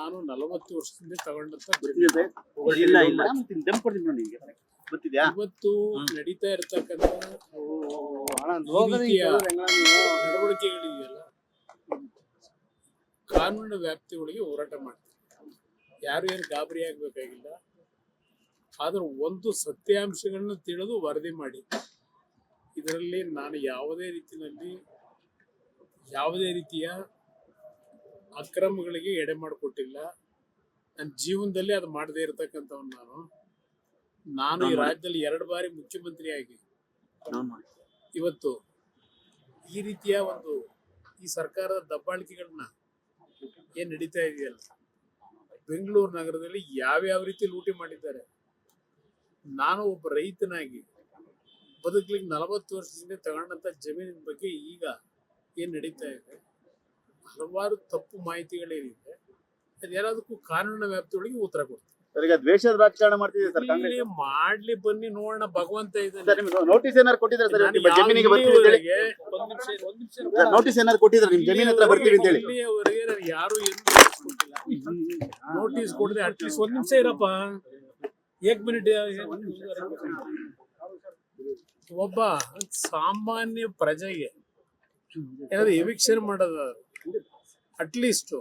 ನಾನು 40 ವರ್ಷದಿಂದ ತಗೊಂಡಂತ ಇಲ್ಲ ಇಲ್ಲ ದಮ್ ಕೊಡ್ತೀನಿ ನೋಡಿ ನಿಮಗೆ ಗೊತ್ತಿದ್ಯಾ ಇವತ್ತು ನಡೀತಾ ಇರ್ತಕ್ಕಂಥ ನಡವಳಿಕೆಗಳಿದೆಯಲ್ಲ ಕಾನೂನಿನ ವ್ಯಾಪ್ತಿಯೊಳಗೆ ಹೋರಾಟ ಮಾಡ್ತಾರೆ. ಯಾರು ಏನು ಗಾಬರಿ ಆಗ್ಬೇಕಾಗಿಲ್ಲ. ಆದ್ರೆ ಒಂದು ಸತ್ಯಾಂಶಗಳನ್ನ ತಿಳಿದು ವರದಿ ಮಾಡಿ. ಇದರಲ್ಲಿ ನಾನು ಯಾವುದೇ ರೀತಿಯ ಅಕ್ರಮಗಳಿಗೆ ಎಡೆ ಮಾಡಿಕೊಟ್ಟಿಲ್ಲ. ನನ್ನ ಜೀವನದಲ್ಲಿ ಅದು ಮಾಡದೇ ಇರತಕ್ಕಂಥವ್ನು ನಾನು ಈ ರಾಜ್ಯದಲ್ಲಿ 2 ಬಾರಿ ಮುಖ್ಯಮಂತ್ರಿಯಾಗಿ ಇವತ್ತು ಈ ರೀತಿಯ ಈ ಸರ್ಕಾರದ ದಬ್ಬಾಳಿಕೆಗಳನ್ನ ಏನ್ ನಡೀತಾ ಇದೆಯಲ್ಲ, ಬೆಂಗಳೂರು ನಗರದಲ್ಲಿ ಯಾವ್ಯಾವ ರೀತಿ ಲೂಟಿ ಮಾಡಿದ್ದಾರೆ. ನಾನು ಒಬ್ಬ ರೈತನಾಗಿ ಬದುಕಲಿಕ್ಕೆ 40 ವರ್ಷದಿಂದ ತಗೊಂಡಂತ ಜಮೀನಿನ ಬಗ್ಗೆ ಈಗ ಏನ್ ನಡೀತಾ ಇದೆ, ಹಲವಾರು ತಪ್ಪು ಮಾಹಿತಿಗಳೇನಿದೆ, ಅದೆಲ್ಲದಕ್ಕೂ ಕಾನೂನಿನ ವ್ಯಾಪ್ತಿಯೊಳಗೆ ಉತ್ತರ ಕೊಡ್ತಾರೆ. ಈಗ ದ್ವೇಷದ ರಾಜಕಾರಣ ಮಾಡ್ತಿದೆ ಸರ್ ಕಾಂಗ್ರೆಸ್. ಮಾಡ್ಲಿ ಬನ್ನಿ ನೋಡೋಣ, ಭಗವಂತ ಇದೆ. ನೋಟಿಸ್ ಏನಾರು ಕೊಟ್ಟಿದ್ರೆ ಸರ್ ನಿಮ್ಮ ಜಮೀನಿಗೆ ಬರ್ತೀವಿ ಅಂತ ಹೇಳಿ? ನೋಟಿಸ್ ಏನಾರು ಕೊಟ್ಟಿದ್ರೆ ನಿಮ್ಮ ಜಮೀನ್ ಹತ್ರ ಬರ್ತೀವಿ ಅಂತ ಹೇಳಿ? ಇಲ್ಲಿಯವರೆಗೆ ಯಾರು ನೋಟಿಸ್ ಕೊಡದೆ ಅಟ್ಲೀಸ್ಟ್ 1 ನಿಮಿಷ ಇರಪ್ಪ, 1 ಮಿನಿಟ್. ಒಬ್ಬ ಸಾಮಾನ್ಯ ಪ್ರಜೆಗೆ ಏನಾದ್ರು ಎವಿಕ್ಷನ್ ಮಾಡೋದ ಅಟ್ಲೀಸ್ಟ್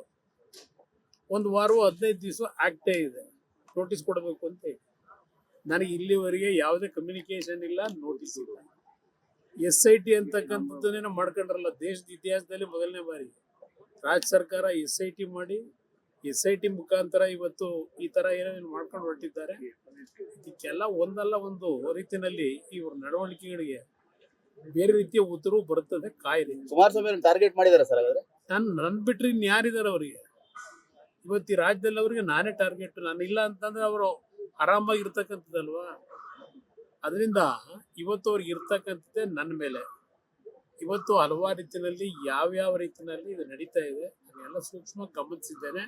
1 ವಾರ 15 ದಿವಸ ಆಗ್ತೇ ಇದೆ, ನೋಟಿಸ್ ಕೊಡಬೇಕು ಅಂತ ಹೇಳಿ. ನನಗೆ ಇಲ್ಲಿವರೆಗೆ ಯಾವುದೇ ಕಮ್ಯುನಿಕೇಶನ್ ಇಲ್ಲ, ನೋಟಿಸ್ ಇಲ್ಲ. SIT ಅಂತಕ್ಕಂಥದ್ದನ್ನೇನೋ ಮಾಡ್ಕೊಂಡ್ರಲ್ಲ, ದೇಶದ ಇತಿಹಾಸದಲ್ಲಿ ಮೊದಲನೇ ಬಾರಿ ರಾಜ್ಯ ಸರ್ಕಾರ SIT ಮಾಡಿ SIT ಮುಖಾಂತರ ಇವತ್ತು ಈ ತರ ಏನೇನು ಮಾಡ್ಕೊಂಡು ಹೊರಟಿದ್ದಾರೆ. ಇದಕ್ಕೆಲ್ಲ ಒಂದಲ್ಲ ಒಂದು ರೀತಿಯಲ್ಲಿ ಇವ್ರ ನಡವಳಿಕೆಗಳಿಗೆ ಬೇರೆ ರೀತಿಯ ಉತ್ತರವು ಬರುತ್ತದೆ. ಕಾಯ್ದೆ. ಕುಮಾರಸ್ವಾಮಿ ಟಾರ್ಗೆಟ್ ಮಾಡಿದಾರೆ ಸರ್ ಹಾಗಾದ್ರೆ? ನನ್ ಬಿಟ್ರೆ ಇನ್ಯಾರಿದಾರೆ ಅವರಿಗೆ? ಇವತ್ತು ಈ ರಾಜ್ಯದಲ್ಲಿ ಅವರಿಗೆ ನಾನೇ ಟಾರ್ಗೆಟ್. ನಾನು ಇಲ್ಲ ಅಂತಂದ್ರೆ ಅವರು ಆರಾಮಾಗಿ ಇರ್ತಕ್ಕಂಥದ್ದಲ್ವಾ. ಅದರಿಂದ ಇವತ್ತು ಅವ್ರಿಗೆ ಇರ್ತಕ್ಕಂಥದ್ದೇ ನನ್ನ ಮೇಲೆ. ಇವತ್ತು ಹಲವಾರು ರೀತಿಯಲ್ಲಿ ಯಾವ್ಯಾವ ರೀತಿಯಲ್ಲಿ ಇದು ನಡೀತಾ ಇದೆ ಅದನ್ನೆಲ್ಲ ಸೂಕ್ಷ್ಮ ಗಮನಿಸಿದ್ದೇನೆ.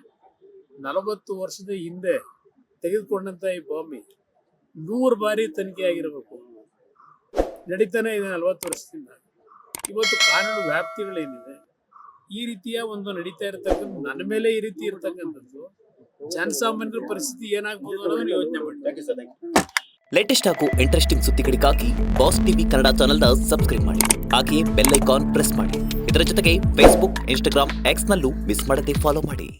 40 ವರ್ಷದ ಹಿಂದೆ ತೆಗೆದುಕೊಂಡಂತ ಈ ಭೂಮಿ 100 ಬಾರಿ ತನಿಖೆ ಆಗಿರಬೇಕು. ನಡೀತಾನೆ ಇದೆ 40 ವರ್ಷದಿಂದ. ಇವತ್ತು ಕಾನೂನು ವ್ಯಾಪ್ತಿಗಳೇನಿದೆ, ಈ ರೀತಿಯ ನಡೀತಾ ಇರತಕ್ಕಂಥ ನನ್ನ ಮೇಲೆ ಈ ರೀತಿ ಇರತಕ್ಕಂಥದ್ದು ಜನಸಾಮಾನ್ಯರ ಪರಿಸ್ಥಿತಿ ಏನಾಗ್ಬೋದು ಅನ್ನೋದನ್ನ ಯೋಚನೆ ಮಾಡಿ. ಲೇಟೆಸ್ಟ್ ಹಾಗೂ ಇಂಟ್ರೆಸ್ಟಿಂಗ್ ಸುದ್ದಿಗಳಿಗಾಗಿ ಬಾಸ್ ಟಿವಿ ಕನ್ನಡ ಚಾನೆಲ್ನ ಸಬ್ಸ್ಕ್ರೈಬ್ ಮಾಡಿ. ಹಾಗೆಯೇ ಬೆಲ್ ಐಕಾನ್ ಪ್ರೆಸ್ ಮಾಡಿ. ಇದರ ಜೊತೆಗೆ ಫೇಸ್ಬುಕ್, ಇನ್ಸ್ಟಾಗ್ರಾಮ್, ಎಕ್ಸ್ ನಲ್ಲೂ ಮಿಸ್ ಮಾಡದೆ ಫಾಲೋ ಮಾಡಿ.